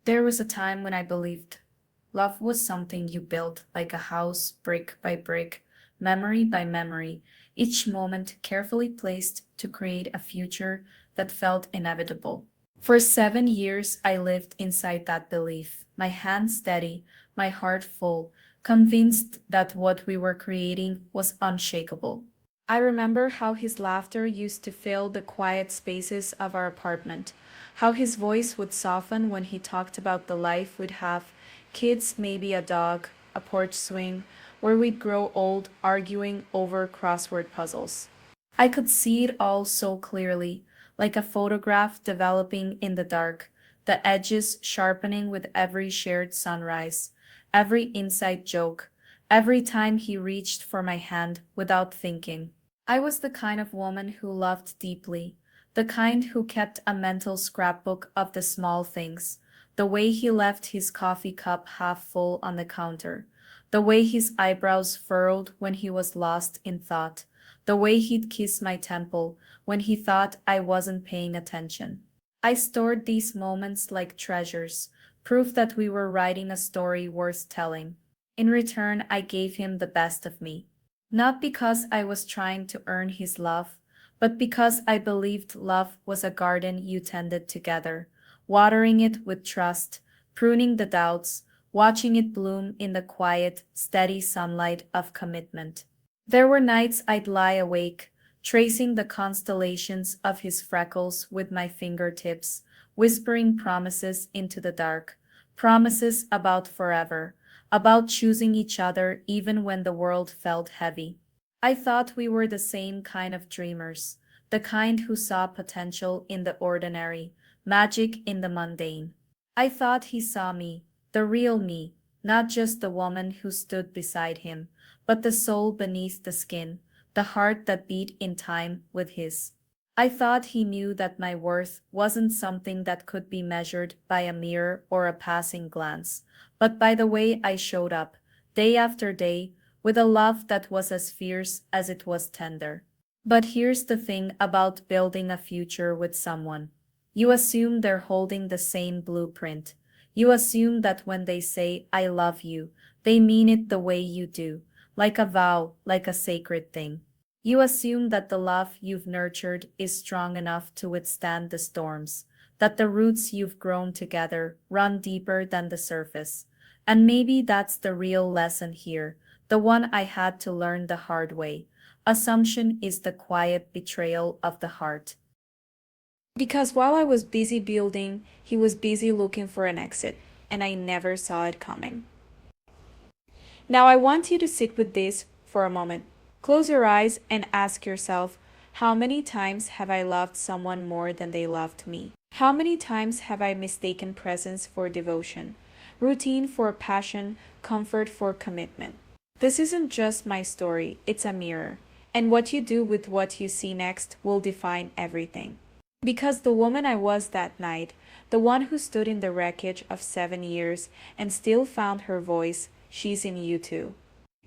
There was a time when I believed love was something you built like a house, brick by brick, memory by memory, each moment carefully placed to create a future that felt inevitable. For 7 years, I lived inside that belief, my hands steady, my heart full, convinced that what we were creating was unshakable. I remember how his laughter used to fill the quiet spaces of our apartment, how his voice would soften when he talked about the life we'd have, kids, maybe a dog, a porch swing, where we'd grow old arguing over crossword puzzles. I could see it all so clearly, like a photograph developing in the dark, the edges sharpening with every shared sunrise, every inside joke, every time he reached for my hand without thinking. I was the kind of woman who loved deeply, the kind who kept a mental scrapbook of the small things, the way he left his coffee cup half full on the counter, the way his eyebrows furrowed when he was lost in thought, the way he'd kiss my temple when he thought I wasn't paying attention. I stored these moments like treasures, proof that we were writing a story worth telling. In return, I gave him the best of me. Not because I was trying to earn his love, but because I believed love was a garden you tended together, watering it with trust, pruning the doubts, watching it bloom in the quiet, steady sunlight of commitment. There were nights I'd lie awake, tracing the constellations of his freckles with my fingertips, whispering promises into the dark, promises about forever, about choosing each other even when the world felt heavy. I thought we were the same kind of dreamers, the kind who saw potential in the ordinary, magic in the mundane. I thought he saw me, the real me, not just the woman who stood beside him, but the soul beneath the skin, the heart that beat in time with his. I thought he knew that my worth wasn't something that could be measured by a mirror or a passing glance, but by the way I showed up, day after day, with a love that was as fierce as it was tender. But here's the thing about building a future with someone. You assume they're holding the same blueprint. You assume that when they say, I love you, they mean it the way you do, like a vow, like a sacred thing. You assume that the love you've nurtured is strong enough to withstand the storms, that the roots you've grown together run deeper than the surface. And maybe that's the real lesson here, the one I had to learn the hard way. Assumption is the quiet betrayal of the heart. Because while I was busy building, he was busy looking for an exit, and I never saw it coming. Now I want you to sit with this for a moment. Close your eyes and ask yourself, how many times have I loved someone more than they loved me? How many times have I mistaken presence for devotion, routine for passion, comfort for commitment? This isn't just my story, it's a mirror. And what you do with what you see next will define everything. Because the woman I was that night, the one who stood in the wreckage of 7 years and still found her voice, she's in you too.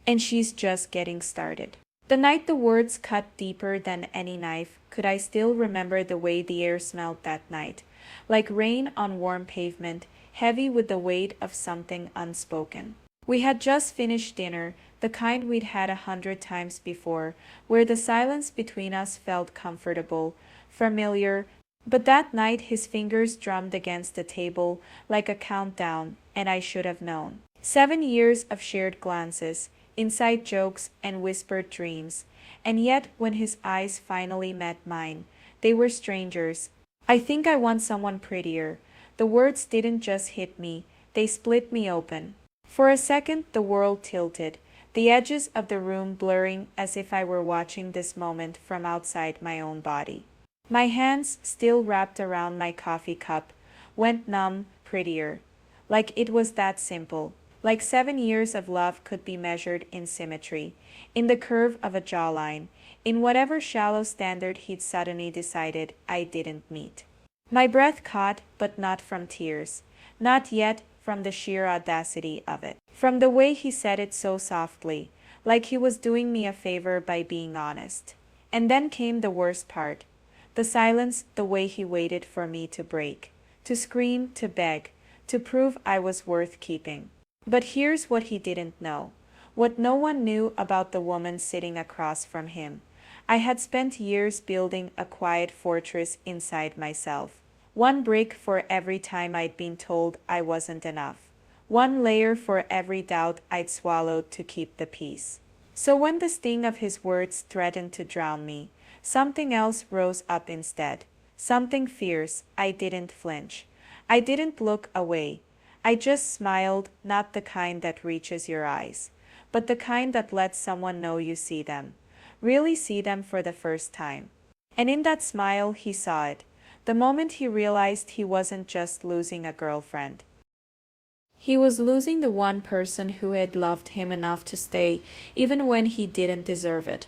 And she's just getting started. The night the words cut deeper than any knife, could I still remember the way the air smelled that night, like rain on warm pavement, heavy with the weight of something unspoken. We had just finished dinner, the kind we'd had 100 times before, where the silence between us felt comfortable, familiar, but that night his fingers drummed against the table like a countdown, and I should have known. 7 years of shared glances, inside jokes, and whispered dreams, and yet when his eyes finally met mine, they were strangers. I think I want someone prettier. The words didn't just hit me, they split me open. For a second the world tilted, the edges of the room blurring as if I were watching this moment from outside my own body. My hands, still wrapped around my coffee cup, went numb, prettier. Like it was that simple. Like 7 years of love could be measured in symmetry, in the curve of a jawline, in whatever shallow standard he'd suddenly decided I didn't meet. My breath caught, but not from tears. Not yet, from the sheer audacity of it. From the way he said it so softly, like he was doing me a favor by being honest. And then came the worst part. The silence, the way he waited for me to break. To scream, to beg, to prove I was worth keeping. But here's what he didn't know. What no one knew about the woman sitting across from him. I had spent years building a quiet fortress inside myself. One brick for every time I'd been told I wasn't enough. One layer for every doubt I'd swallowed to keep the peace. So when the sting of his words threatened to drown me, something else rose up instead. Something fierce. I didn't flinch. I didn't look away. I just smiled, not the kind that reaches your eyes, but the kind that lets someone know you see them. Really see them for the first time. And in that smile, he saw it. The moment he realized he wasn't just losing a girlfriend. He was losing the one person who had loved him enough to stay, even when he didn't deserve it.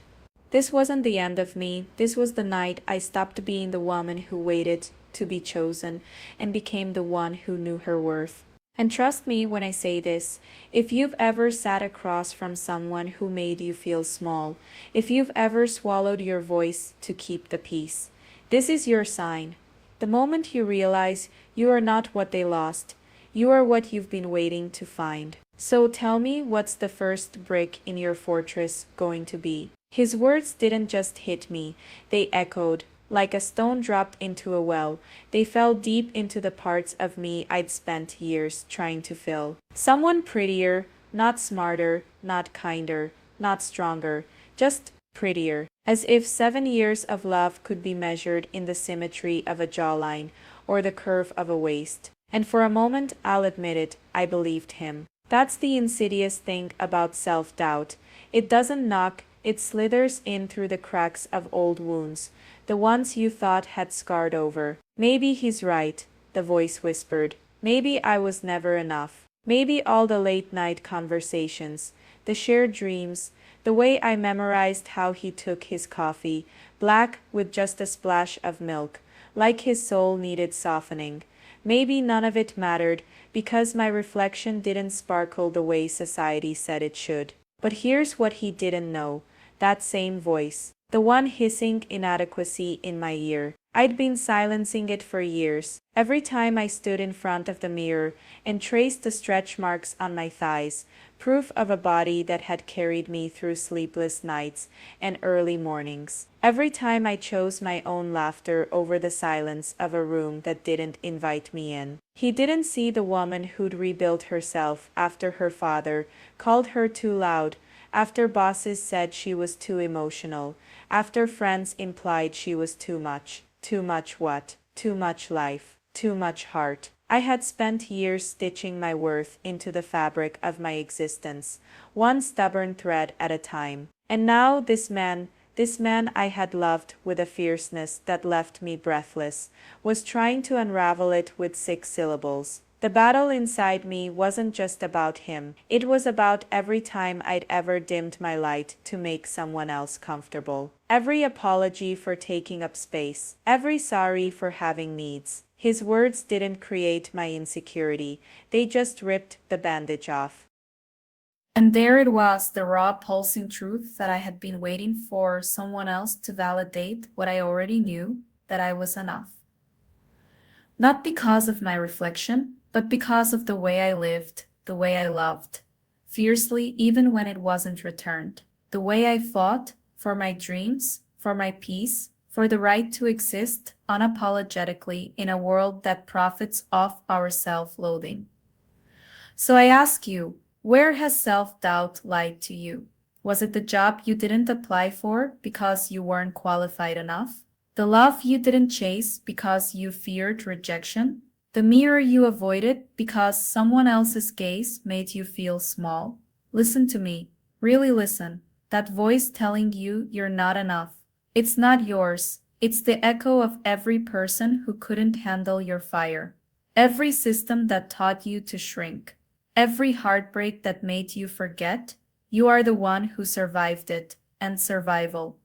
This wasn't the end of me. This was the night I stopped being the woman who waited to be chosen and became the one who knew her worth. And trust me when I say this, if you've ever sat across from someone who made you feel small, if you've ever swallowed your voice to keep the peace, this is your sign. The moment you realize you are not what they lost, you are what you've been waiting to find. So tell me, what's the first brick in your fortress going to be? His words didn't just hit me, they echoed. Like a stone dropped into a well, they fell deep into the parts of me I'd spent years trying to fill. Someone prettier, not smarter, not kinder, not stronger, just prettier. As if 7 years of love could be measured in the symmetry of a jawline or the curve of a waist. And for a moment, I'll admit it, I believed him. That's the insidious thing about self-doubt. It doesn't knock, it slithers in through the cracks of old wounds, the ones you thought had scarred over. Maybe he's right, the voice whispered. Maybe I was never enough. Maybe all the late-night conversations, the shared dreams, the way I memorized how he took his coffee, black with just a splash of milk, like his soul needed softening. Maybe none of it mattered, because my reflection didn't sparkle the way society said it should. But here's what he didn't know. That same voice, the one hissing inadequacy in my ear. I'd been silencing it for years. Every time I stood in front of the mirror and traced the stretch marks on my thighs, proof of a body that had carried me through sleepless nights and early mornings. Every time I chose my own laughter over the silence of a room that didn't invite me in. He didn't see the woman who'd rebuilt herself after her father called her too loud, after bosses said she was too emotional, after friends implied she was too much. Too much what? Too much life. Too much heart. I had spent years stitching my worth into the fabric of my existence, one stubborn thread at a time. And now this man I had loved with a fierceness that left me breathless, was trying to unravel it with 6 syllables. The battle inside me wasn't just about him, it was about every time I'd ever dimmed my light to make someone else comfortable. Every apology for taking up space, every sorry for having needs. His words didn't create my insecurity, they just ripped the bandage off. And there it was, the raw, pulsing truth that I had been waiting for someone else to validate what I already knew, that I was enough. Not because of my reflection, but because of the way I lived, the way I loved, fiercely even when it wasn't returned, the way I fought for my dreams, for my peace, for the right to exist unapologetically in a world that profits off our self-loathing. So I ask you, where has self-doubt lied to you? Was it the job you didn't apply for because you weren't qualified enough? The love you didn't chase because you feared rejection? The mirror you avoided because someone else's gaze made you feel small? Listen to me. Really listen. That voice telling you you're not enough. It's not yours. It's the echo of every person who couldn't handle your fire. Every system that taught you to shrink. Every heartbreak that made you forget you are the one who survived it, and survival.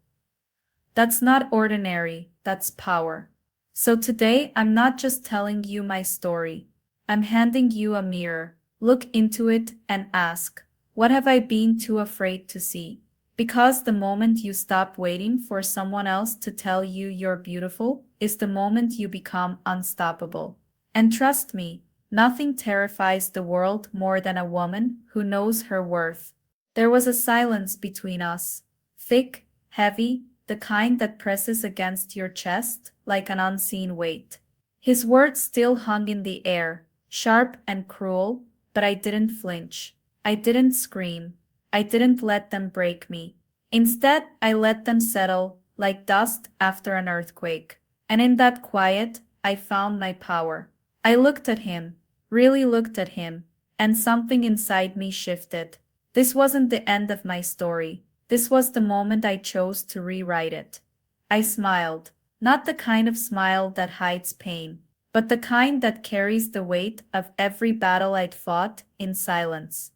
That's not ordinary, that's power. So today, I'm not just telling you my story. I'm handing you a mirror. Look into it and ask, what have I been too afraid to see? Because the moment you stop waiting for someone else to tell you you're beautiful is the moment you become unstoppable. And trust me, Nothing terrifies the world more than a woman who knows her worth. There was a silence between us, thick, heavy, the kind that presses against your chest like an unseen weight. His words still hung in the air, sharp and cruel, but I didn't flinch. I didn't scream. I didn't let them break me. Instead, I let them settle like dust after an earthquake. And in that quiet, I found my power. I looked at him, really looked at him, and something inside me shifted. This wasn't the end of my story. This was the moment I chose to rewrite it. I smiled, not the kind of smile that hides pain, but the kind that carries the weight of every battle I'd fought in silence.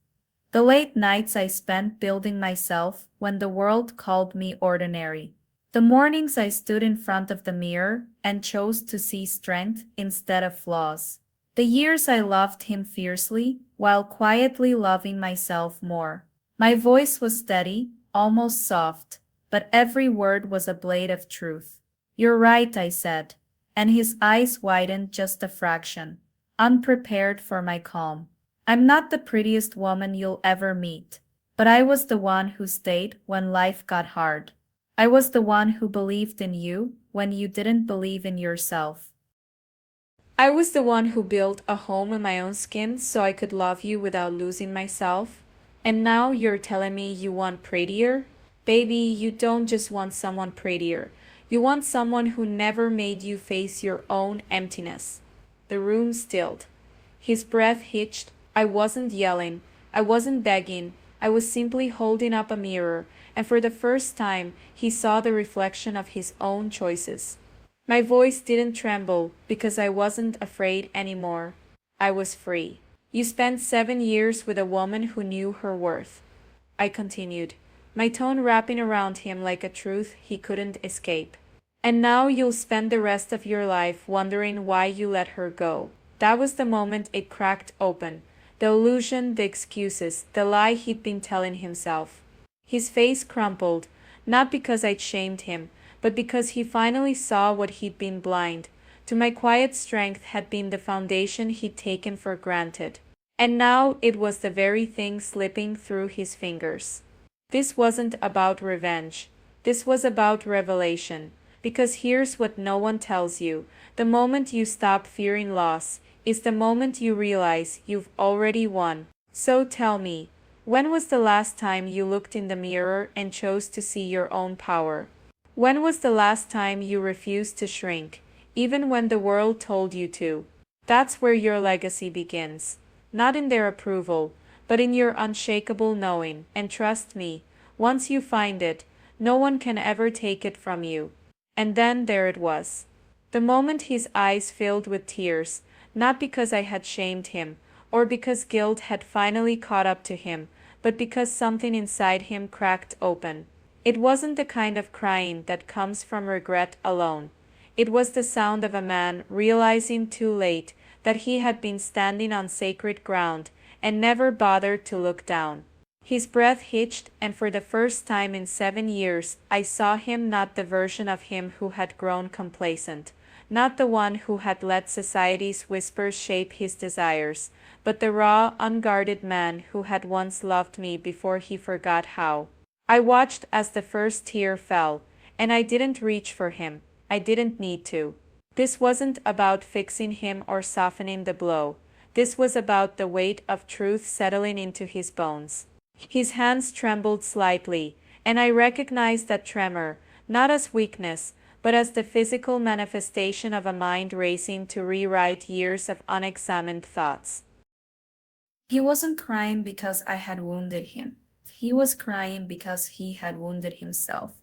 The late nights I spent building myself when the world called me ordinary. The mornings I stood in front of the mirror and chose to see strength instead of flaws. The years I loved him fiercely while quietly loving myself more. My voice was steady, almost soft, but every word was a blade of truth. You're right, I said, and his eyes widened just a fraction, unprepared for my calm. I'm not the prettiest woman you'll ever meet, but I was the one who stayed when life got hard. I was the one who believed in you when you didn't believe in yourself. I was the one who built a home in my own skin so I could love you without losing myself. And now you're telling me you want prettier? Baby, you don't just want someone prettier. You want someone who never made you face your own emptiness. The room stilled. His breath hitched. I wasn't yelling. I wasn't begging. I was simply holding up a mirror, and for the first time, he saw the reflection of his own choices. My voice didn't tremble because I wasn't afraid anymore. I was free. You spent 7 years with a woman who knew her worth. I continued, my tone wrapping around him like a truth he couldn't escape. And now you'll spend the rest of your life wondering why you let her go. That was the moment it cracked open. The illusion, the excuses, the lie he'd been telling himself. His face crumpled, not because I'd shamed him, but because he finally saw what he'd been blind to. My quiet strength had been the foundation he'd taken for granted. And now it was the very thing slipping through his fingers. This wasn't about revenge. This was about revelation. Because here's what no one tells you. The moment you stop fearing loss is the moment you realize you've already won. So tell me, when was the last time you looked in the mirror and chose to see your own power? When was the last time you refused to shrink, even when the world told you to? That's where your legacy begins. Not in their approval, but in your unshakable knowing. And trust me, once you find it, no one can ever take it from you. And then there it was. The moment his eyes filled with tears, not because I had shamed him, or because guilt had finally caught up to him, but because something inside him cracked open. It wasn't the kind of crying that comes from regret alone. It was the sound of a man realizing too late that he had been standing on sacred ground and never bothered to look down. His breath hitched, and for the first time in 7 years, I saw him not the version of him who had grown complacent, not the one who had let society's whispers shape his desires, but the raw, unguarded man who had once loved me before he forgot how. I watched as the first tear fell, and I didn't reach for him. I didn't need to. This wasn't about fixing him or softening the blow. This was about the weight of truth settling into his bones. His hands trembled slightly, and I recognized that tremor, not as weakness, but as the physical manifestation of a mind racing to rewrite years of unexamined thoughts. He wasn't crying because I had wounded him. He was crying because he had wounded himself.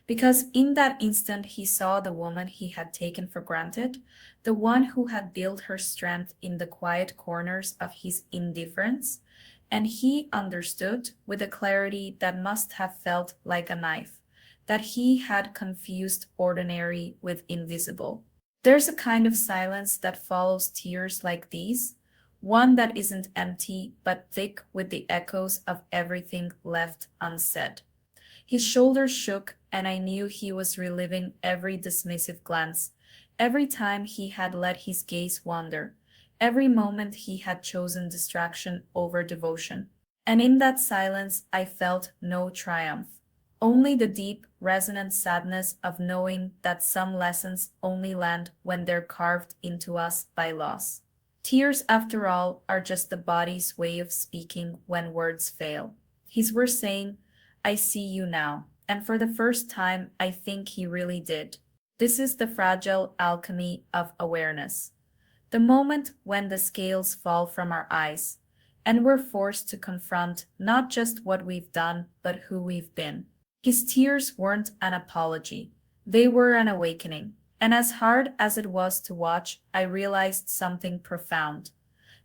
Because in that instant he saw the woman he had taken for granted, the one who had built her strength in the quiet corners of his indifference, and he understood with a clarity that must have felt like a knife, that he had confused ordinary with invisible. There's a kind of silence that follows tears like these, one that isn't empty but thick with the echoes of everything left unsaid. His shoulders shook, and I knew he was reliving every dismissive glance, every time he had let his gaze wander, Every moment he had chosen distraction over devotion. And in that silence, I felt no triumph. Only the deep, resonant sadness of knowing that some lessons only land when they're carved into us by loss. Tears, after all, are just the body's way of speaking when words fail. His were saying, I see you now. And for the first time, I think he really did. This is the fragile alchemy of awareness. The moment when the scales fall from our eyes, and we're forced to confront not just what we've done, but who we've been. His tears weren't an apology, they were an awakening. And as hard as it was to watch, I realized something profound.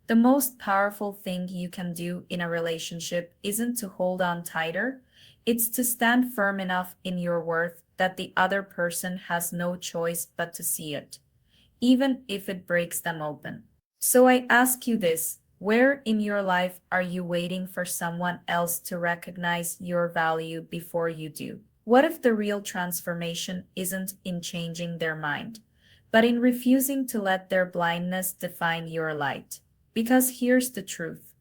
The most powerful thing you can do in a relationship isn't to hold on tighter, it's to stand firm enough in your worth that the other person has no choice but to see it, even if it breaks them open. So I ask you this, where in your life are you waiting for someone else to recognize your value before you do? What if the real transformation isn't in changing their mind, but in refusing to let their blindness define your light? Because here's the truth.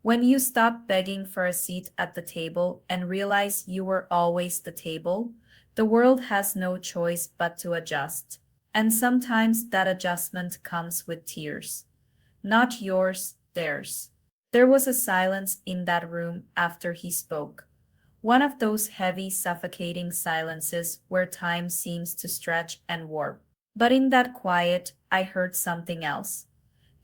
When you stop begging for a seat at the table and realize you were always the table, the world has no choice but to adjust. And sometimes that adjustment comes with tears. Not yours, theirs. There was a silence in that room after he spoke. One of those heavy, suffocating silences where time seems to stretch and warp. But in that quiet, I heard something else.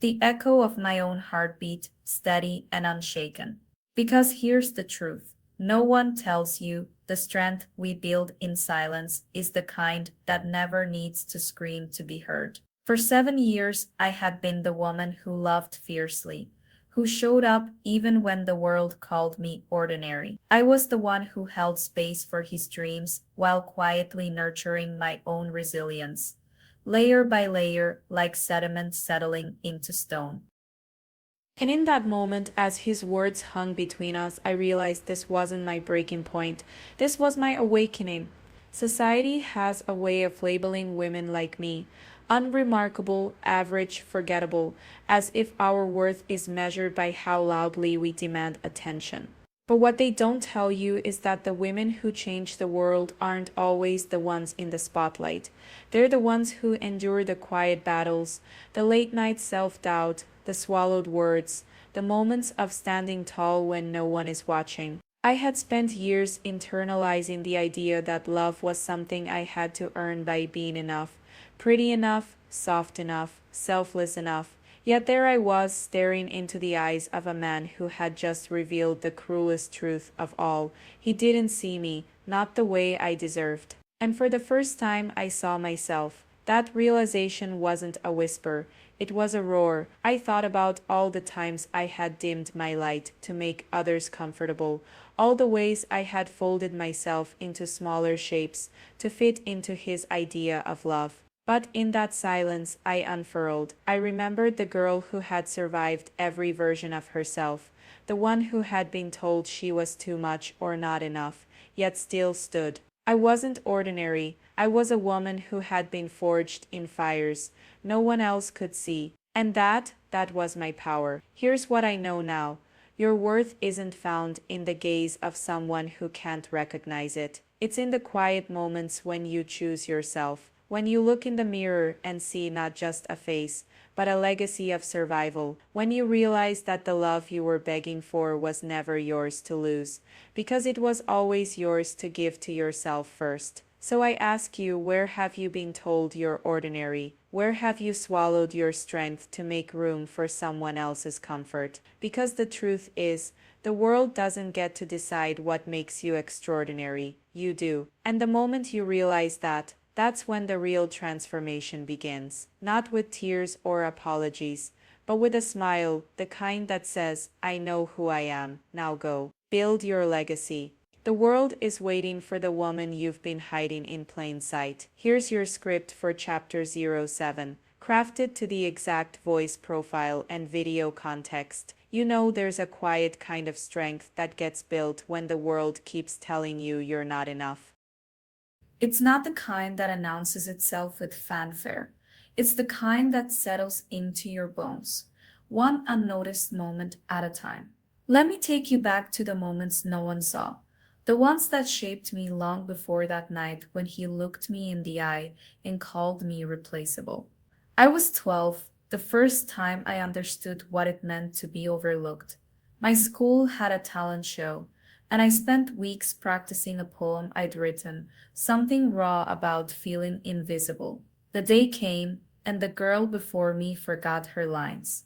The echo of my own heartbeat, steady and unshaken. Because here's the truth. No one tells you the strength we build in silence is the kind that never needs to scream to be heard. For 7 years, I had been the woman who loved fiercely, who showed up even when the world called me ordinary. I was the one who held space for his dreams while quietly nurturing my own resilience, layer by layer, like sediment settling into stone. And in that moment, as his words hung between us, I realized this wasn't my breaking point. This was my awakening. Society has a way of labeling women like me unremarkable, average, forgettable, as if our worth is measured by how loudly we demand attention. But what they don't tell you is that the women who change the world aren't always the ones in the spotlight. They're the ones who endure the quiet battles, the late night self doubt, the swallowed words, the moments of standing tall when no one is watching. I had spent years internalizing the idea that love was something I had to earn by being enough, pretty enough, soft enough, selfless enough. Yet there I was, staring into the eyes of a man who had just revealed the cruelest truth of all. He didn't see me, not the way I deserved. And for the first time, I saw myself. That realization wasn't a whisper, it was a roar. I thought about all the times I had dimmed my light to make others comfortable, all the ways I had folded myself into smaller shapes to fit into his idea of love. But in that silence I unfurled. I remembered the girl who had survived every version of herself, the one who had been told she was too much or not enough, yet still stood. I wasn't ordinary. I was a woman who had been forged in fires no one else could see. And that was my power. Here's what I know now. Your worth isn't found in the gaze of someone who can't recognize it. It's in the quiet moments when you choose yourself, when you look in the mirror and see not just a face, but a legacy of survival, when you realize that the love you were begging for was never yours to lose, because it was always yours to give to yourself first. So I ask you, where have you been told you're ordinary? Where have you swallowed your strength to make room for someone else's comfort? Because the truth is, the world doesn't get to decide what makes you extraordinary. You do. And the moment you realize that, that's when the real transformation begins. Not with tears or apologies, but with a smile, the kind that says, I know who I am, now go. Build your legacy. The world is waiting for the woman you've been hiding in plain sight. Here's your script for Chapter 07, crafted to the exact voice profile and video context. You know there's a quiet kind of strength that gets built when the world keeps telling you you're not enough. It's not the kind that announces itself with fanfare. It's the kind that settles into your bones. one unnoticed moment at a time. Let me take you back to the moments no one saw, the ones that shaped me long before that night when he looked me in the eye and called me replaceable. I was 12, the first time I understood what it meant to be overlooked. My school had a talent show, and I spent weeks practicing a poem I'd written, something raw about feeling invisible. The day came, and the girl before me forgot her lines.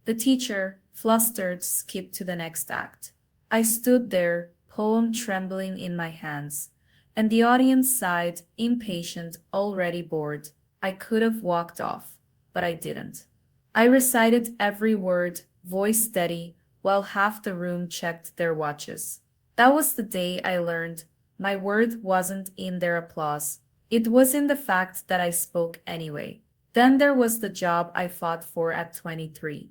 The teacher, flustered, skipped to the next act. I stood there, poem trembling in my hands, and the audience sighed, impatient, already bored. I could have walked off, but I didn't. I recited every word, voice steady, while half the room checked their watches. That was the day I learned my worth wasn't in their applause. It was in the fact that I spoke anyway. Then there was the job I fought for at 23.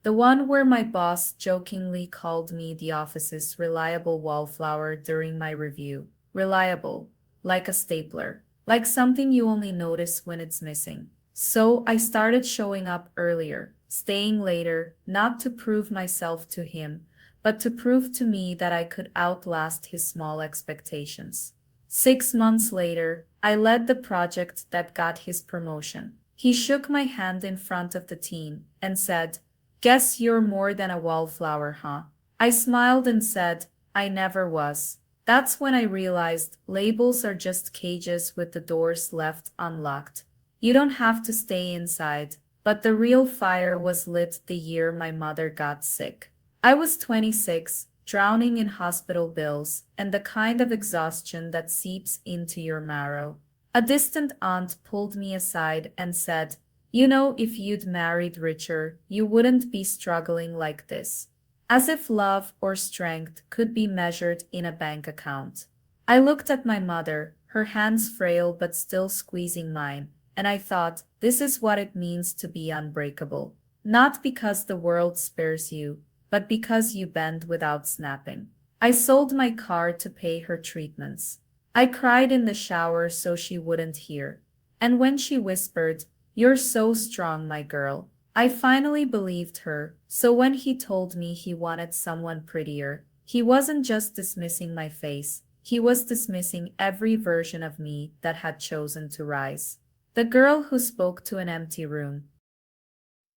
The one where my boss jokingly called me the office's reliable wallflower during my review. Reliable, like a stapler, like something you only notice when it's missing. So I started showing up earlier, staying later, not to prove myself to him, but to prove to me that I could outlast his small expectations. 6 months later, I led the project that got his promotion. He shook my hand in front of the team and said, "Guess you're more than a wallflower, huh?" I smiled and said, "I never was." That's when I realized labels are just cages with the doors left unlocked. You don't have to stay inside, but the real fire was lit the year my mother got sick. I was 26, drowning in hospital bills and the kind of exhaustion that seeps into your marrow. A distant aunt pulled me aside and said, "You know, if you'd married richer, you wouldn't be struggling like this." As if love or strength could be measured in a bank account. I looked at my mother, her hands frail but still squeezing mine, and I thought, this is what it means to be unbreakable. Not because the world spares you, but because you bend without snapping. I sold my car to pay her treatments. I cried in the shower so she wouldn't hear. And when she whispered, "You're so strong, my girl," I finally believed her. So when he told me he wanted someone prettier, he wasn't just dismissing my face, he was dismissing every version of me that had chosen to rise. The girl who spoke to an empty room.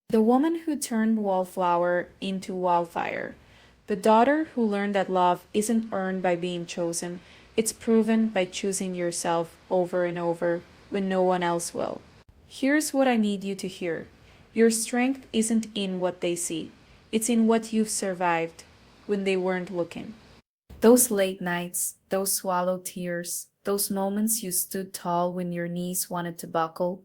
The woman who turned wallflower into wildfire. The daughter who learned that love isn't earned by being chosen, it's proven by choosing yourself over and over when no one else will. Here's what I need you to hear. Your strength isn't in what they see, it's in what you've survived when they weren't looking. Those late nights, those swallowed tears, those moments you stood tall when your knees wanted to buckle,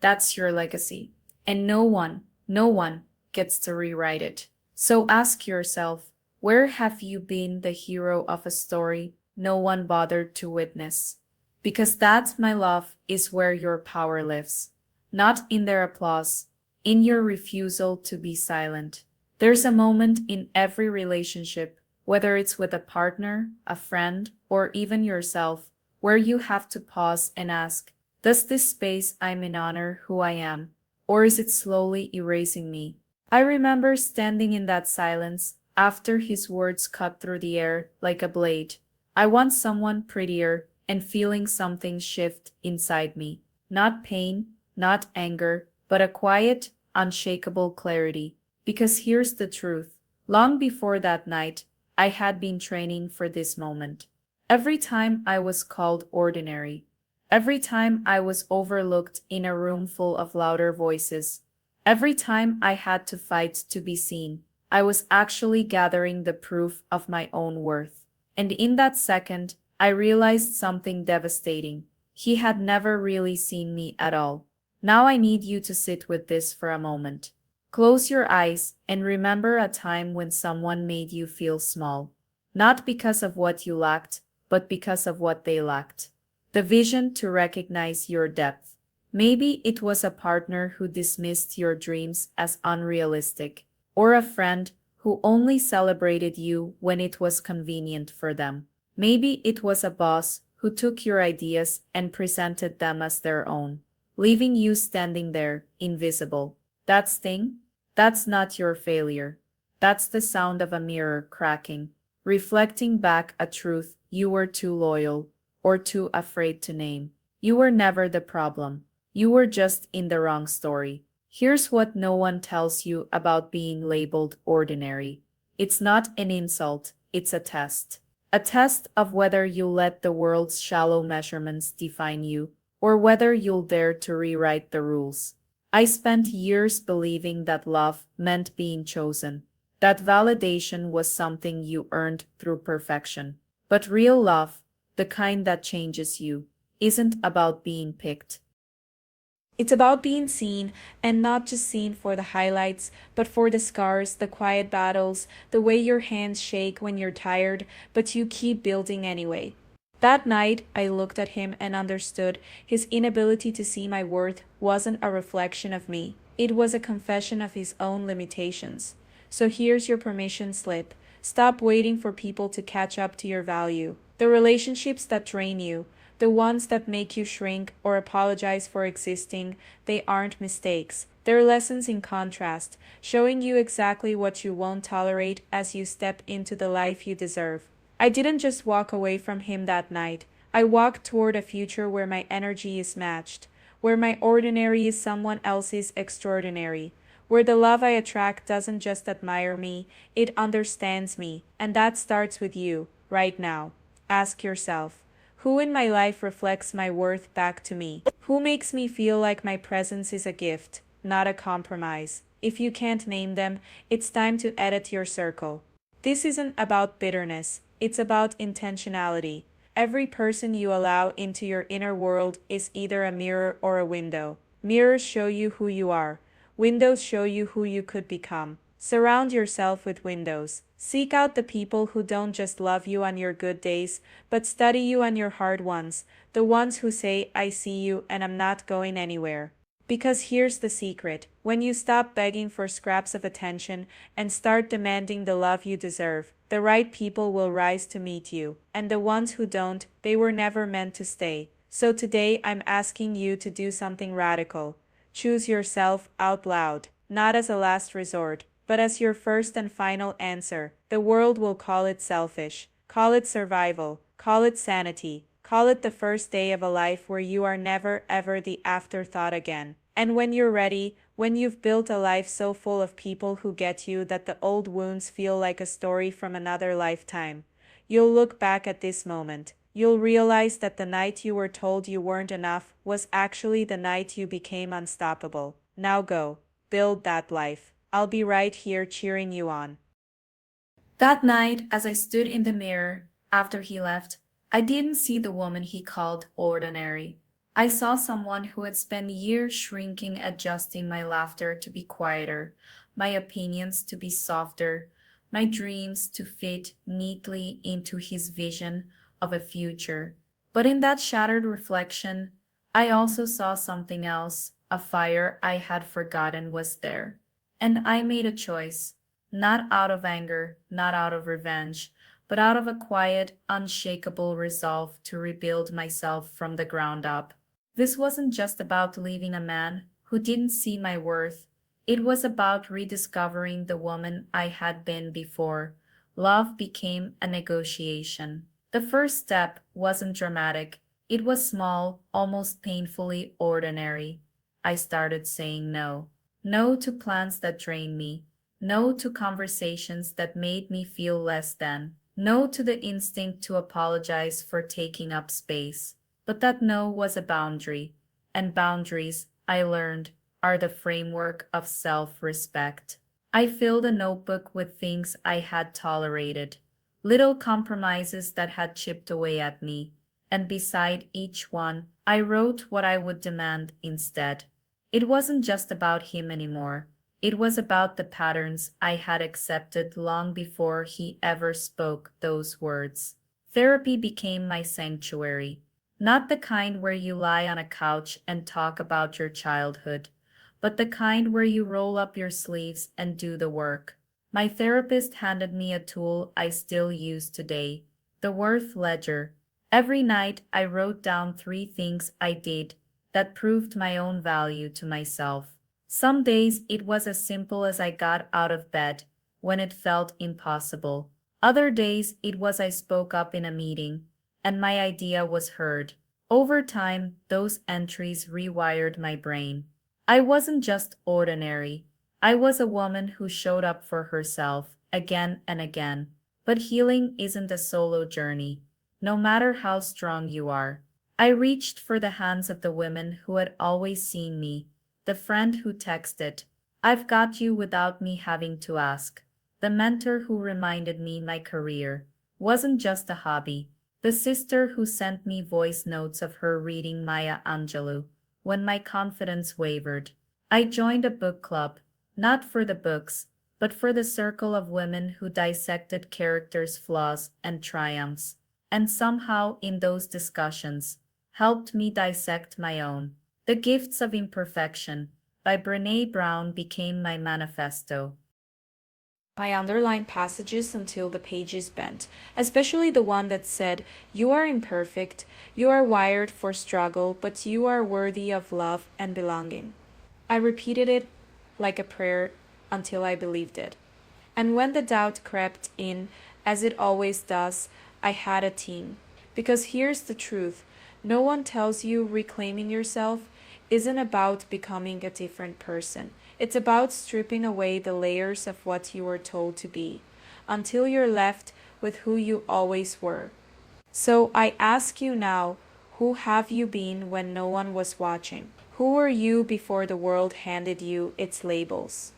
that's your legacy. And no one gets to rewrite it. So ask yourself, where have you been the hero of a story no one bothered to witness? Because that, my love, is where your power lives. Not in their applause, in your refusal to be silent. There's a moment in every relationship, whether it's with a partner, a friend, or even yourself, where you have to pause and ask, does this space I'm in honor who I am, or is it slowly erasing me? I remember standing in that silence after his words cut through the air like a blade. I want someone prettier, and feeling something shift inside me. Not pain, not anger, but a quiet, unshakable clarity. Because here's the truth. Long before that night, I had been training for this moment. Every time I was called ordinary, every time I was overlooked in a room full of louder voices, every time I had to fight to be seen, I was actually gathering the proof of my own worth. And in that second, I realized something devastating. He had never really seen me at all. Now I need you to sit with this for a moment. Close your eyes and remember a time when someone made you feel small. Not because of what you lacked, but because of what they lacked. The vision to recognize your depth. Maybe it was a partner who dismissed your dreams as unrealistic, or a friend who only celebrated you when it was convenient for them. Maybe it was a boss who took your ideas and presented them as their own, leaving you standing there, invisible. That sting? That's not your failure. That's the sound of a mirror cracking, reflecting back a truth you were too loyal or too afraid to name. You were never the problem. You were just in the wrong story. Here's what no one tells you about being labeled ordinary. It's not an insult, it's a test. A test of whether you'll let the world's shallow measurements define you, or whether you'll dare to rewrite the rules. I spent years believing that love meant being chosen, that validation was something you earned through perfection. But real love, the kind that changes you, isn't about being picked. It's about being seen, and not just seen for the highlights, but for the scars, the quiet battles, the way your hands shake when you're tired, but you keep building anyway. That night, I looked at him and understood his inability to see my worth wasn't a reflection of me. It was a confession of his own limitations. So here's your permission slip. Stop waiting for people to catch up to your value. The relationships that drain you, the ones that make you shrink or apologize for existing, they aren't mistakes. They're lessons in contrast, showing you exactly what you won't tolerate as you step into the life you deserve. I didn't just walk away from him that night. I walked toward a future where my energy is matched, where my ordinary is someone else's extraordinary, where the love I attract doesn't just admire me, it understands me. And that starts with you, right now. Ask yourself, who in my life reflects my worth back to me? Who makes me feel like my presence is a gift, not a compromise? If you can't name them, it's time to edit your circle. This isn't about bitterness, it's about intentionality. Every person you allow into your inner world is either a mirror or a window. Mirrors show you who you are, windows show you who you could become. Surround yourself with windows. Seek out the people who don't just love you on your good days, but study you on your hard ones, the ones who say, I see you and I'm not going anywhere. Because here's the secret, when you stop begging for scraps of attention and start demanding the love you deserve, the right people will rise to meet you, and the ones who don't, they were never meant to stay. So today I'm asking you to do something radical. Choose yourself out loud, not as a last resort, but as your first and final answer. The world will call it selfish, call it survival, call it sanity, call it the first day of a life where you are never ever the afterthought again. And when you're ready, when you've built a life so full of people who get you that the old wounds feel like a story from another lifetime, you'll look back at this moment. You'll realize that the night you were told you weren't enough was actually the night you became unstoppable. Now go, build that life. I'll be right here cheering you on. That night, as I stood in the mirror after he left, I didn't see the woman he called ordinary. I saw someone who had spent years shrinking, adjusting my laughter to be quieter, my opinions to be softer, my dreams to fit neatly into his vision of a future. But in that shattered reflection, I also saw something else, a fire I had forgotten was there. And I made a choice, not out of anger, not out of revenge, but out of a quiet, unshakable resolve to rebuild myself from the ground up. This wasn't just about leaving a man who didn't see my worth. It was about rediscovering the woman I had been before. Love became a negotiation. The first step wasn't dramatic. It was small, almost painfully ordinary. I started saying no. No to plans that drained me. No to conversations that made me feel less than. No to the instinct to apologize for taking up space. But that no was a boundary. And boundaries, I learned, are the framework of self-respect. I filled a notebook with things I had tolerated, little compromises that had chipped away at me, and beside each one, I wrote what I would demand instead. It wasn't just about him anymore. It was about the patterns I had accepted long before he ever spoke those words. Therapy became my sanctuary, not the kind where you lie on a couch and talk about your childhood, but the kind where you roll up your sleeves and do the work. My therapist handed me a tool I still use today, the worth ledger. Every night I wrote down 3 things I did that proved my own value to myself. Some days it was as simple as I got out of bed when it felt impossible. Other days it was I spoke up in a meeting and my idea was heard. Over time, those entries rewired my brain. I wasn't just ordinary. I was a woman who showed up for herself again and again. But healing isn't a solo journey, no matter how strong you are. I reached for the hands of the women who had always seen me, the friend who texted, "I've got you," without me having to ask, the mentor who reminded me my career wasn't just a hobby, the sister who sent me voice notes of her reading Maya Angelou when my confidence wavered. I joined a book club, not for the books, but for the circle of women who dissected characters' flaws and triumphs, and somehow in those discussions, helped me dissect my own. The Gifts of Imperfection by Brene Brown became my manifesto. I underlined passages until the pages bent, especially the one that said, "You are imperfect, you are wired for struggle, but you are worthy of love and belonging." I repeated it like a prayer until I believed it. And when the doubt crept in, as it always does, I had a team. Because here's the truth: no one tells you reclaiming yourself isn't about becoming a different person. It's about stripping away the layers of what you were told to be, until you're left with who you always were. So I ask you now, who have you been when no one was watching? Who were you before the world handed you its labels?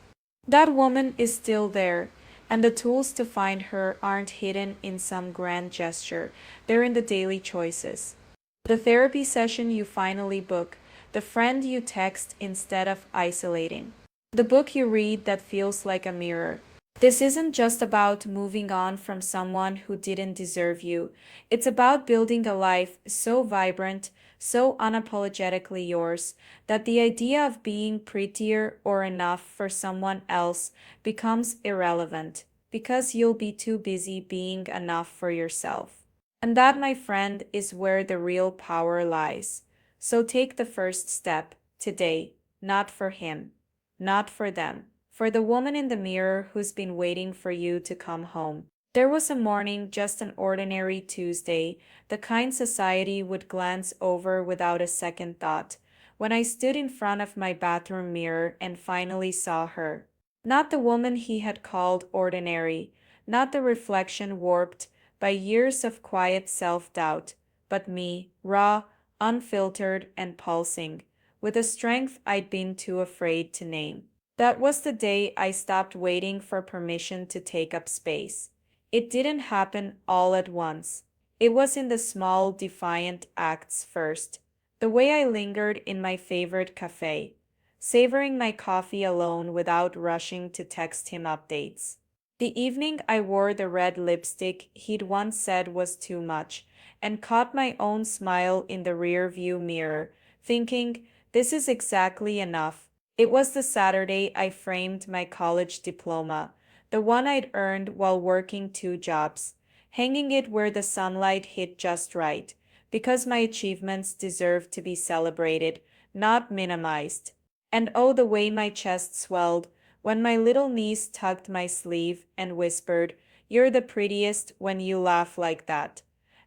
That woman is still there, and the tools to find her aren't hidden in some grand gesture, they're in the daily choices. The therapy session you finally book, the friend you text instead of isolating, the book you read that feels like a mirror. This isn't just about moving on from someone who didn't deserve you. It's about building a life so vibrant, so unapologetically yours, that the idea of being prettier or enough for someone else becomes irrelevant, because you'll be too busy being enough for yourself. And that, my friend, is where the real power lies. So take the first step today, not for him, not for them, for the woman in the mirror who's been waiting for you to come home. There was a morning, just an ordinary Tuesday, the kind society would glance over without a second thought, when I stood in front of my bathroom mirror and finally saw her. Not the woman he had called ordinary, not the reflection warped by years of quiet self-doubt, but me, raw, unfiltered, and pulsing, with a strength I'd been too afraid to name. That was the day I stopped waiting for permission to take up space. It didn't happen all at once. It was in the small, defiant acts first. The way I lingered in my favorite cafe, savoring my coffee alone without rushing to text him updates. The evening I wore the red lipstick he'd once said was too much, and caught my own smile in the rear view mirror, thinking, this is exactly enough. It was the Saturday I framed my college diploma, the one I'd earned while working two jobs, hanging it where the sunlight hit just right, because my achievements deserved to be celebrated, not minimized. And oh, the way my chest swelled when my little niece tugged my sleeve and whispered, "You're the prettiest when you laugh like that."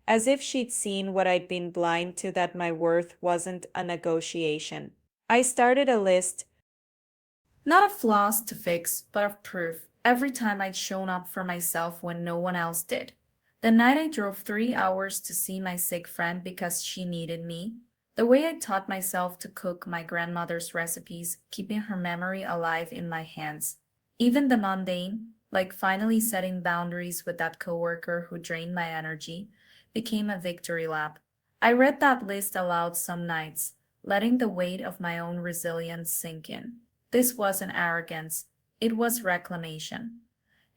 As if she'd seen what I'd been blind to, that my worth wasn't a negotiation. I started a list. Not of flaws to fix, but of proof, every time I'd shown up for myself when no one else did. The night I drove 3 hours to see my sick friend because she needed me. The way I taught myself to cook my grandmother's recipes, keeping her memory alive in my hands. Even the mundane, like finally setting boundaries with that coworker who drained my energy, became a victory lap. I read that list aloud some nights, letting the weight of my own resilience sink in. This wasn't arrogance, it was reclamation.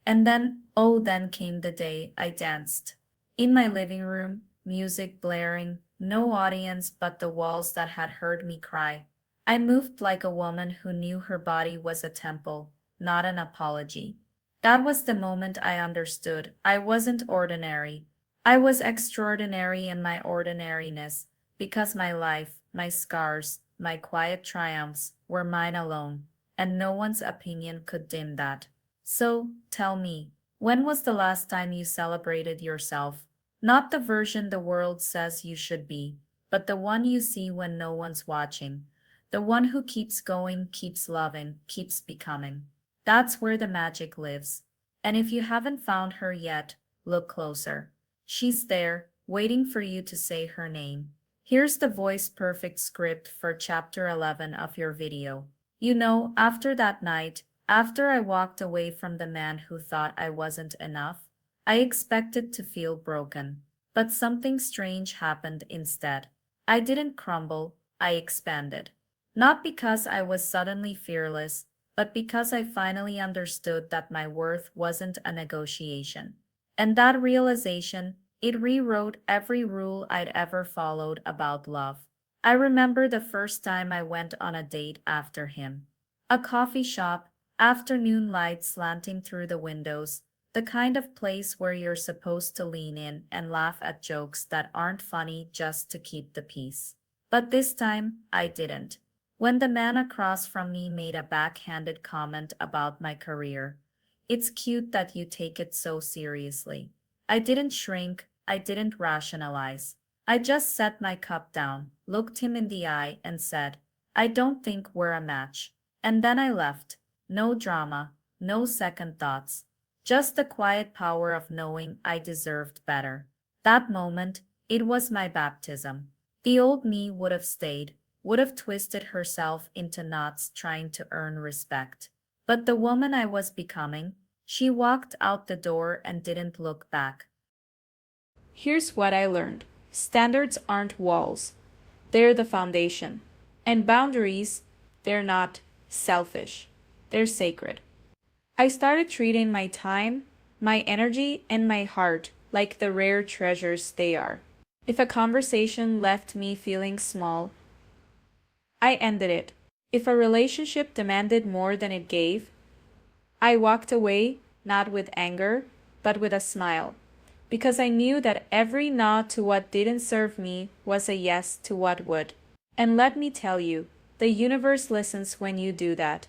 And then, oh, then came the day I danced. In my living room, music blaring, no audience but the walls that had heard me cry. I moved like a woman who knew her body was a temple, not an apology. That was the moment I understood I wasn't ordinary. I was extraordinary in my ordinariness, because my life, my scars, my quiet triumphs were mine alone. and no one's opinion could dim that. So, tell me, when was the last time you celebrated yourself? Not the version the world says you should be, but the one you see when no one's watching. The one who keeps going, keeps loving, keeps becoming. That's where the magic lives. And if you haven't found her yet, look closer. She's there, waiting for you to say her name. Here's the voice perfect script for chapter 11 of your video. You know, after that night, after I walked away from the man who thought I wasn't enough, I expected to feel broken. But something strange happened instead. I didn't crumble, I expanded. Not because I was suddenly fearless, but because I finally understood that my worth wasn't a negotiation. And that realization, it rewrote every rule I'd ever followed about love. I remember the first time I went on a date after him. A coffee shop, afternoon light slanting through the windows, the kind of place where you're supposed to lean in and laugh at jokes that aren't funny just to keep the peace. But this time, I didn't. When the man across from me made a backhanded comment about my career, it's cute that you take it so seriously. I didn't shrink, I didn't rationalize. I just set my cup down, looked him in the eye, and said, I don't think we're a match. And then I left. No drama, no second thoughts. Just the quiet power of knowing I deserved better. That moment, it was my baptism. The old me would have stayed, would have twisted herself into knots trying to earn respect. But the woman I was becoming, she walked out the door and didn't look back. Here's what I learned. Standards aren't walls. They're the foundation. And boundaries, they're not selfish. They're sacred. I started treating my time, my energy, and my heart like the rare treasures they are. If a conversation left me feeling small, I ended it. If a relationship demanded more than it gave, I walked away, not with anger, but with a smile, because I knew that every no to what didn't serve me was a yes to what would. And let me tell you, the universe listens when you do that.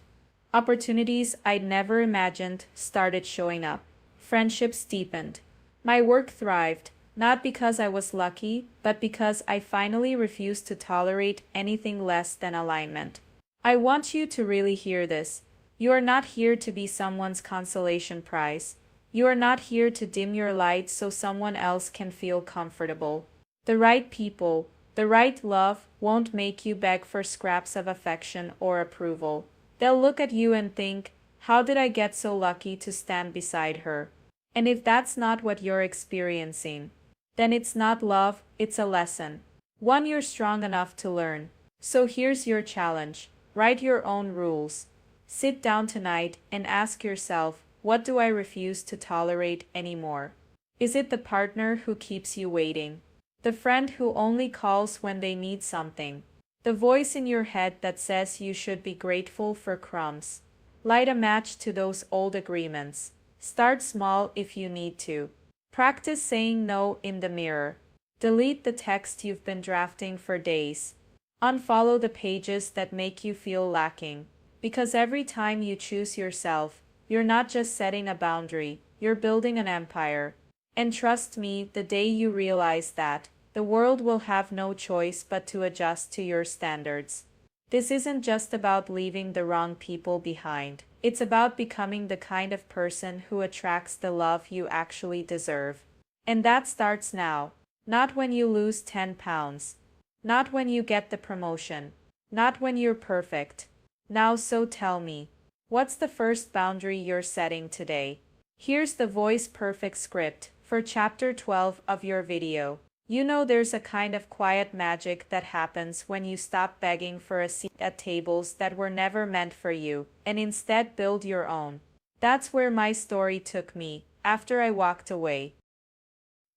Opportunities I'd never imagined started showing up. Friendships deepened. My work thrived, not because I was lucky, but because I finally refused to tolerate anything less than alignment. I want you to really hear this. You are not here to be someone's consolation prize. You are not here to dim your light so someone else can feel comfortable. The right people, the right love won't make you beg for scraps of affection or approval. They'll look at you and think, how did I get so lucky to stand beside her? And if that's not what you're experiencing, then it's not love, it's a lesson. One you're strong enough to learn. So here's your challenge. Write your own rules. Sit down tonight and ask yourself, what do I refuse to tolerate anymore? Is it the partner who keeps you waiting? The friend who only calls when they need something? The voice in your head that says you should be grateful for crumbs? Light a match to those old agreements. Start small if you need to. Practice saying no in the mirror. Delete the text you've been drafting for days. Unfollow the pages that make you feel lacking. Because every time you choose yourself, you're not just setting a boundary, you're building an empire. And trust me, the day you realize that, the world will have no choice but to adjust to your standards. This isn't just about leaving the wrong people behind. It's about becoming the kind of person who attracts the love you actually deserve. And that starts now. Not when you lose 10 pounds. Not when you get the promotion. Not when you're perfect. Now, so tell me, what's the first boundary you're setting today? Here's the voice perfect script for chapter 12 of your video. You know there's a kind of quiet magic that happens when you stop begging for a seat at tables that were never meant for you, and instead build your own. That's where my story took me, after I walked away.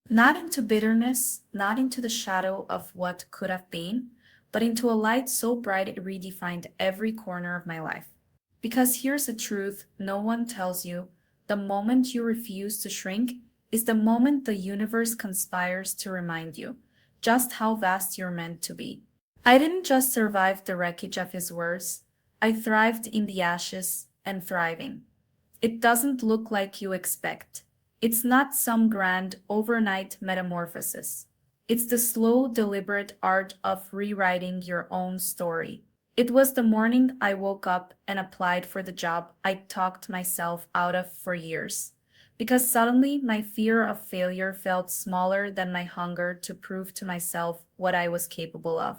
Not into bitterness, not into the shadow of what could have been, but into a light so bright it redefined every corner of my life. Because here's the truth no one tells you: the moment you refuse to shrink is the moment the universe conspires to remind you just how vast you're meant to be. I didn't just survive the wreckage of his words, I thrived in the ashes and thriving. It doesn't look like you expect. It's not some grand overnight metamorphosis. It's the slow, deliberate art of rewriting your own story. It was the morning I woke up and applied for the job I talked myself out of for years. Because suddenly my fear of failure felt smaller than my hunger to prove to myself what I was capable of.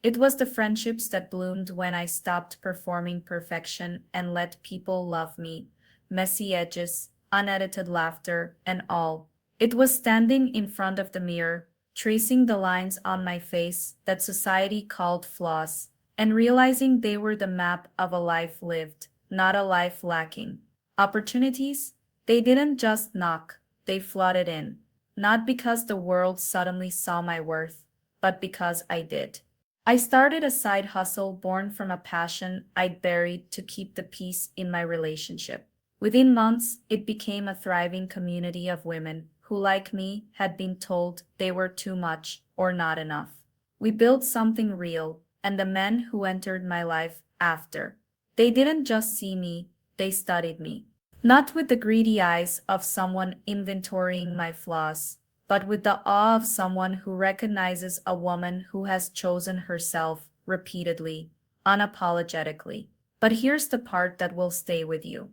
It was the friendships that bloomed when I stopped performing perfection and let people love me, messy edges, unedited laughter, and all. It was standing in front of the mirror, tracing the lines on my face that society called flaws, and realizing they were the map of a life lived, not a life lacking. Opportunities? They didn't just knock, they flooded in. Not because the world suddenly saw my worth, but because I did. I started a side hustle born from a passion I'd buried to keep the peace in my relationship. Within months, it became a thriving community of women who, like me, had been told they were too much or not enough. We built something real, and the men who entered my life after. They didn't just see me, they studied me. Not with the greedy eyes of someone inventorying my flaws, but with the awe of someone who recognizes a woman who has chosen herself repeatedly, unapologetically. But here's the part that will stay with you.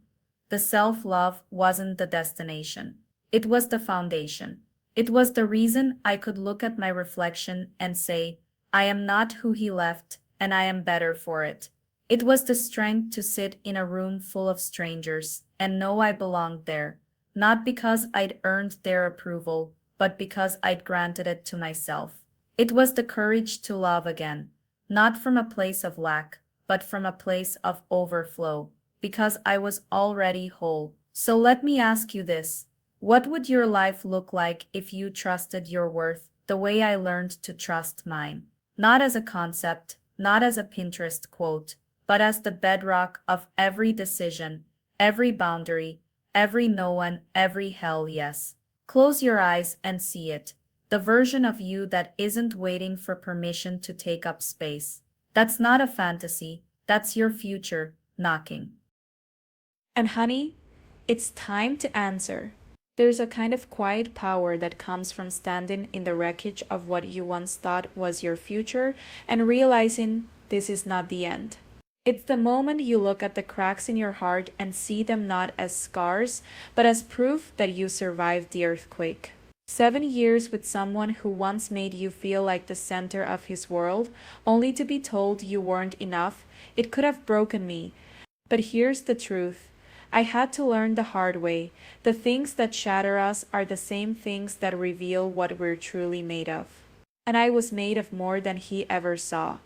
The self love wasn't the destination, it was the foundation. It was the reason I could look at my reflection and say, I am not who he left, and I am better for it. It was the strength to sit in a room full of strangers and know I belonged there, not because I'd earned their approval, but because I'd granted it to myself. It was the courage to love again, not from a place of lack, but from a place of overflow, because I was already whole. So let me ask you this. What would your life look like if you trusted your worth the way I learned to trust mine? Not as a concept, not as a Pinterest quote, but as the bedrock of every decision, every boundary, every no and every hell yes. Close your eyes and see it. The version of you that isn't waiting for permission to take up space. That's not a fantasy, that's your future knocking. And honey, it's time to answer. There's a kind of quiet power that comes from standing in the wreckage of what you once thought was your future and realizing this is not the end. It's the moment you look at the cracks in your heart and see them not as scars, but as proof that you survived the earthquake. 7 years with someone who once made you feel like the center of his world, only to be told you weren't enough, it could have broken me. But here's the truth. I had to learn the hard way. The things that shatter us are the same things that reveal what we're truly made of. And I was made of more than he ever saw.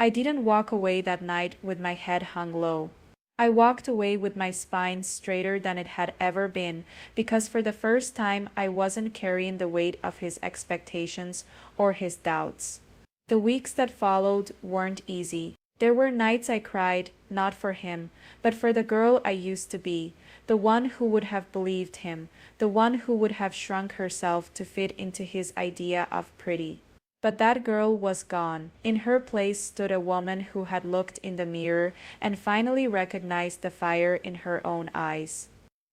I didn't walk away that night with my head hung low. I walked away with my spine straighter than it had ever been, because for the first time I wasn't carrying the weight of his expectations or his doubts. The weeks that followed weren't easy. There were nights I cried, not for him, but for the girl I used to be, the one who would have believed him, the one who would have shrunk herself to fit into his idea of pretty. But that girl was gone. In her place stood a woman who had looked in the mirror and finally recognized the fire in her own eyes.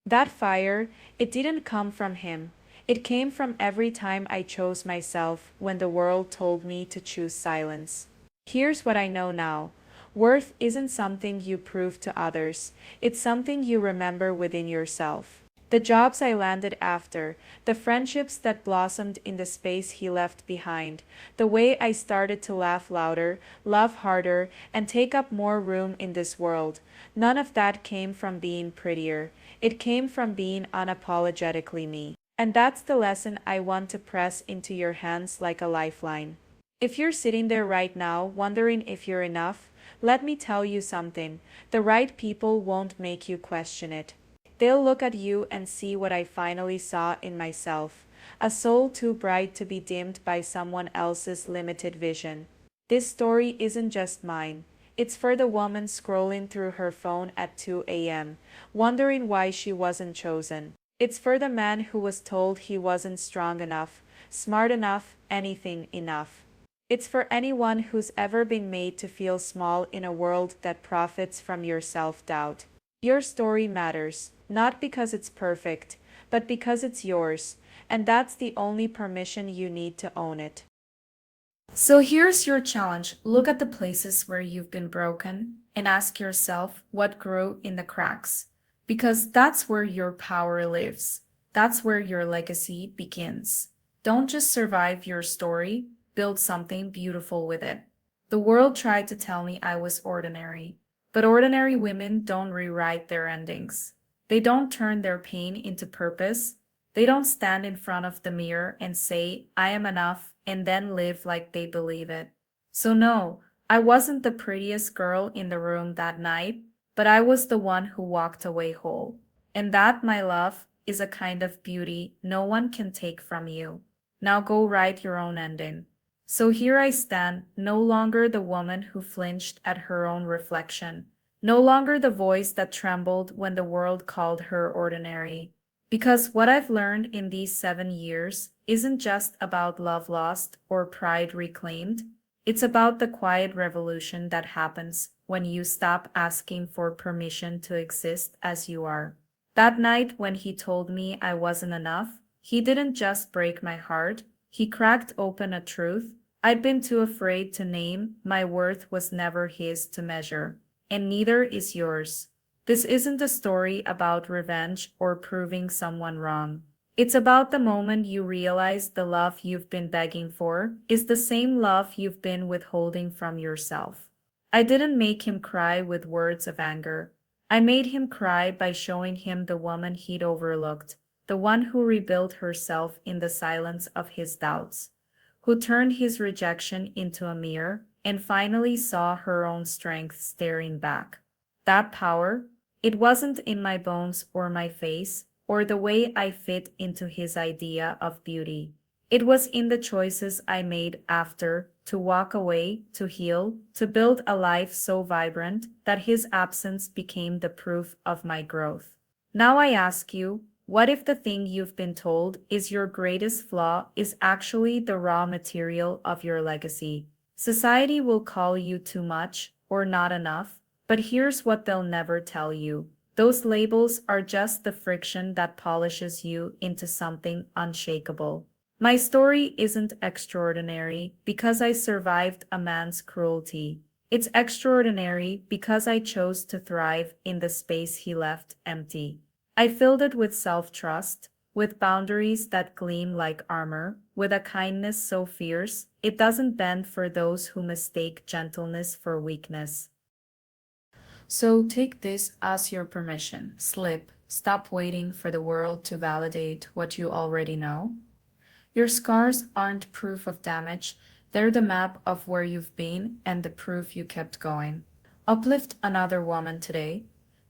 That fire, it didn't come from him. It came from every time I chose myself when the world told me to choose silence. Here's what I know now. Worth isn't something you prove to others. It's something you remember within yourself. The jobs I landed after, the friendships that blossomed in the space he left behind, the way I started to laugh louder, love harder, and take up more room in this world, none of that came from being prettier. It came from being unapologetically me. And that's the lesson I want to press into your hands like a lifeline. If you're sitting there right now wondering if you're enough, let me tell you something. The right people won't make you question it. They'll look at you and see what I finally saw in myself, a soul too bright to be dimmed by someone else's limited vision. This story isn't just mine. It's for the woman scrolling through her phone at 2 a.m., wondering why she wasn't chosen. It's for the man who was told he wasn't strong enough, smart enough, anything enough. It's for anyone who's ever been made to feel small in a world that profits from your self doubt. Your story matters, not because it's perfect, but because it's yours, and that's the only permission you need to own it. So here's your challenge. Look at the places where you've been broken and ask yourself what grew in the cracks. Because that's where your power lives. That's where your legacy begins. Don't just survive your story, build something beautiful with it. The world tried to tell me I was ordinary, but ordinary women don't rewrite their endings. They don't turn their pain into purpose. They don't stand in front of the mirror and say, I am enough, and then live like they believe it. So, no, I wasn't the prettiest girl in the room that night, but I was the one who walked away whole. And that, my love, is a kind of beauty no one can take from you. Now go write your own ending. So here I stand, no longer the woman who flinched at her own reflection, no longer the voice that trembled when the world called her ordinary. Because what I've learned in these 7 years isn't just about love lost or pride reclaimed, it's about the quiet revolution that happens when you stop asking for permission to exist as you are. That night when he told me I wasn't enough, he didn't just break my heart, he cracked open a truth I'd been too afraid to name. My worth was never his to measure, and neither is yours. This isn't a story about revenge or proving someone wrong. It's about the moment you realize the love you've been begging for is the same love you've been withholding from yourself. I didn't make him cry with words of anger. I made him cry by showing him the woman he'd overlooked, the one who rebuilt herself in the silence of his doubts, who turned his rejection into a mirror and finally saw her own strength staring back. That power, it wasn't in my bones or my face or the way I fit into his idea of beauty. It was in the choices I made after to walk away, to heal, to build a life so vibrant that his absence became the proof of my growth. Now I ask you, what if the thing you've been told is your greatest flaw is actually the raw material of your legacy? Society will call you too much or not enough, but here's what they'll never tell you. Those labels are just the friction that polishes you into something unshakable. My story isn't extraordinary because I survived a man's cruelty. It's extraordinary because I chose to thrive in the space he left empty. I filled it with self-trust, with boundaries that gleam like armor, with a kindness so fierce it doesn't bend for those who mistake gentleness for weakness. So take this as your permission. Slip. Stop waiting for the world to validate what you already know. Your scars aren't proof of damage, they're the map of where you've been and the proof you kept going. Uplift another woman today,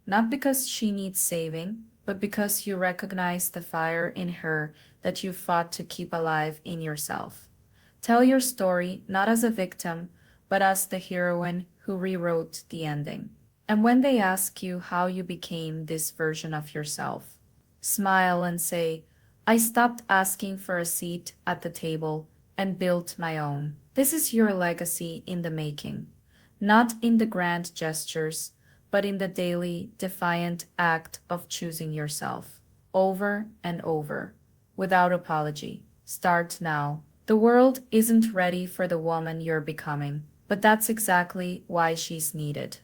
not because she needs saving, but because you recognize the fire in her that you fought to keep alive in yourself. Tell your story not as a victim, but as the heroine who rewrote the ending. And when they ask you how you became this version of yourself, smile and say, I stopped asking for a seat at the table and built my own. This is your legacy in the making, not in the grand gestures, but in the daily, defiant act of choosing yourself, over and over, without apology. Start now. The world isn't ready for the woman you're becoming, but that's exactly why she's needed.